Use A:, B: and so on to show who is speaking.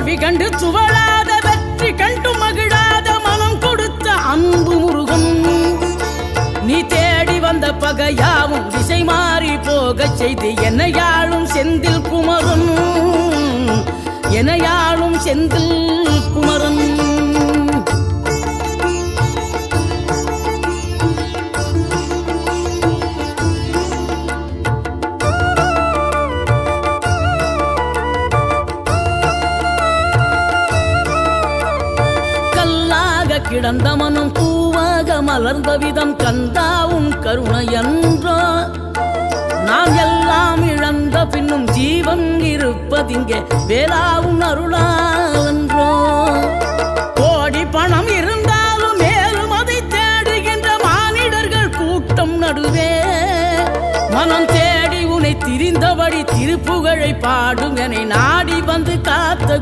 A: தோல்வி கண்டு துவளாத வெற்றி கண்டு மகிழாத மனம் கொடுத்த அன்பு முருகன் நீ தேடி வந்த பகையாவும் திசை மாறி போகச் செய்து என்னையாளும் செந்தில் குமரன் என்னையாளும் செந்தில் குமரன் கிடந்த மனம் பூவாக மலர்ந்த விதம் கந்தாவும் கருணை என்றோ நாம் எல்லாம் இழந்த பின்னும் ஜீவன் இருப்பதிங்கே வேளாவும் அருளாவென்றோ கோடி பணம் இருந்தாலும் மேலும் அதை தேடுகின்ற மானிடர்கள் கூட்டம் நடுவே மனம் தேடி உனை திரிந்தபடி திருப்புகழை பாடும் என நாடி வந்து காத்த